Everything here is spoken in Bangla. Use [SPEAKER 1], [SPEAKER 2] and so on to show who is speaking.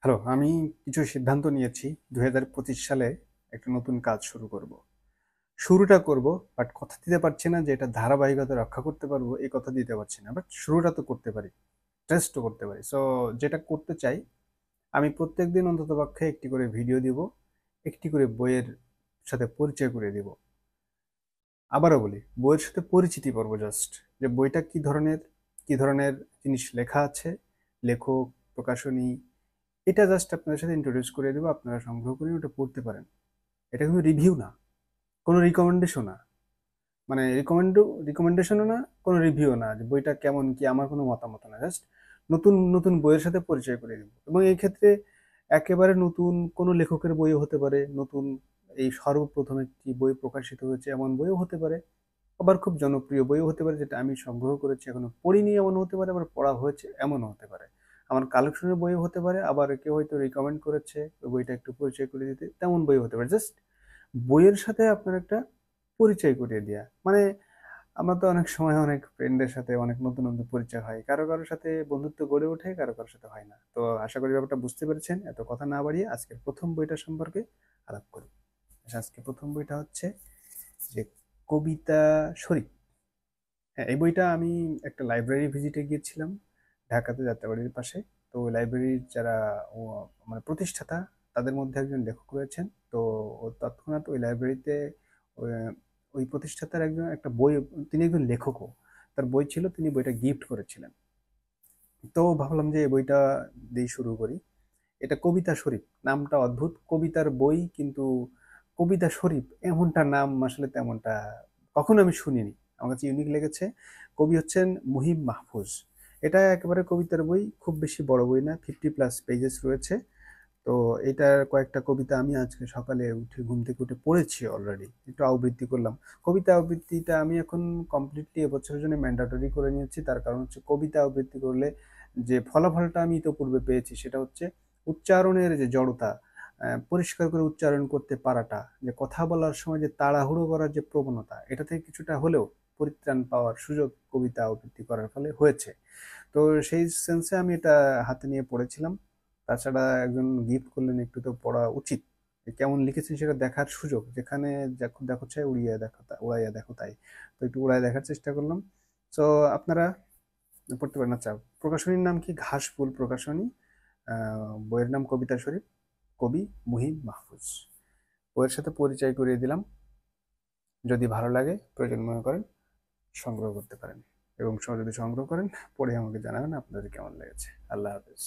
[SPEAKER 1] হ্যালো, আমি কিছু সিদ্ধান্ত নিয়েছি। ২০২৫ সালে একটা নতুন কাজ শুরু করব। শুরুটা করব, বাট কথা দিতে পারছি না যে এটা ধারাবাহিকতা রক্ষা করতে পারবো, এই কথা দিতে পারছি না। বাট শুরুটা তো করতে পারি, টেস্টও করতে পারি। সো যেটা করতে চাই, আমি প্রত্যেকদিন অন্ততপক্ষে একটি করে ভিডিও দিব, একটি করে বইয়ের সাথে পরিচয় করিয়ে দিব। আবারও বলি, বইয়ের সাথে পরিচিতি পর্ব জাস্ট, যে বইটা কি ধরনের জিনিস লেখা আছে, লেখক, প্রকাশনী, এটা জাস্ট আপনাদের সাথে ইন্ট্রোডিউস করে দেবো। আপনারা সংগ্রহ করে ওটা পড়তে পারেন। এটা কিন্তু রিভিউ না, কোনো রিকমেন্ডেশন না, মানে রিকমেন্ডেশনও না, কোনো রিভিউ না যে বইটা কেমন কি, আমার কোনো মতামত না। জাস্ট নতুন নতুন বইয়ের সাথে পরিচয় করে দেবো। এবং এই ক্ষেত্রে একেবারে নতুন কোনো লেখকের বইও হতে পারে, নতুন এই সর্বপ্রথম একটি বই প্রকাশিত হয়েছে এমন বইও হতে পারে, আবার খুব জনপ্রিয় বইও হতে পারে যেটা আমি সংগ্রহ করেছি এখনো পড়িনি এমন হতে পারে, আবার পড়া হয়েছে এমনও হতে পারে। আমার কালেকশনের বইও হতে পারে, আবার কেউ হয়তো রিকমেন্ড করেছে ওই বইটা একটু পরিচয় করে দিতে, তেমন বইও হতে পারে। জাস্ট বইয়ের সাথে আপনার একটা পরিচয় করিয়ে দেয়া, মানে আমরা তো অনেক সময় অনেক ফ্রেন্ডের সাথে অনেক নতুন নতুন পরিচয় হয়, কারো কারোর সাথে বন্ধুত্ব গড়ে ওঠে, কারো কারোর সাথে হয় না। তো আশা করি ব্যাপারটা বুঝতে পেরেছেন। এত কথা না বাড়িয়ে আজকের প্রথম বইটা সম্পর্কে আলাপ করি। আজকে প্রথম বইটা হচ্ছে যে কবিতা শরীফ। হ্যাঁ, এই বইটা আমি একটা লাইব্রেরি ভিজিটে গিয়েছিলাম ঢাকাতে, যাত্রাবাড়ির পাশে। তো ওই লাইব্রেরির যারা ও মানে প্রতিষ্ঠাতা, তাদের মধ্যে একজন লেখক রয়েছেন। তো ও তৎক্ষণাৎ ওই লাইব্রেরিতে ওই ওই প্রতিষ্ঠাতার একজন একটা বই, তিনি একজন লেখকও, তার বই ছিল, তিনি বইটা গিফট করেছিলেন। তো ভাবলাম যে এই বইটা দিয়ে শুরু করি। এটা কবিতা শরীফ, নামটা অদ্ভুত, কবিতার বই কিন্তু কবিতা শরীফ এমনটা নাম আসলে তেমনটা কখনো আমি শুনিনি। আমার কাছে ইউনিক লেগেছে। কবি হচ্ছেন মুহিব মাহফুজ। এটা একেবারে কবিতার বই, খুব বেশি বড় বই না, 50+ পেজেস রয়েছে। তো এটার কয়েকটা কবিতা আমি আজকে সকালে উঠে ঘুম থেকে উঠে পড়েছি অলরেডি, একটু আবৃত্তি করলাম। কবিতা আবৃত্তিটা আমি এখন কমপ্লিটলি এবছরের জন্য ম্যান্ডেটরি করে নিয়েছি। তার কারণ হচ্ছে কবিতা আবৃত্তি করলে যে ফলাফলটা আমি ইতোপূর্বে পেয়েছি সেটা হচ্ছে উচ্চারণের যে জড়তা, পরিষ্কার করে উচ্চারণ করতে পারাটা, যে কথা বলার সময় যে তাড়াহুড়ো করার যে প্রবণতা, এটা থেকে কিছুটা হলেও পরিত্রাণ পাওয়ার সুযোগ কবিতা আবৃত্তি করার ফলে হয়েছে। তো সেই সেন্সে আমি এটা হাতে নিয়ে পড়েছিলাম। তাছাড়া একজন গিফট করলেন, একটু তো পড়া উচিত। কেমন লিখেছেন সেটা দেখার সুযোগ, যেখানে দেখো দেখো চাই উড়িয়ে দেখো উড়াইয়া দেখো তাই। তো একটু উড়াই দেখার চেষ্টা করলাম। তো আপনারা পড়তে পারেন। আচ্ছা, প্রকাশনীর নাম কি? ঘাসফুল প্রকাশনী। বইয়ের নাম কবিতা শরীফ, কবি মুহিব মাহফুজ। বইয়ের সাথে পরিচয় করিয়ে দিলাম। যদি ভালো লাগে, প্রয়োজন মনে করেন, সংগ্রহ করতে পারেন। এবং যদি সংগ্রহ করেন, পড়ে আমাকে জানাবেন আপনাদের কেমন লেগেছে। আল্লাহ হাফেজ।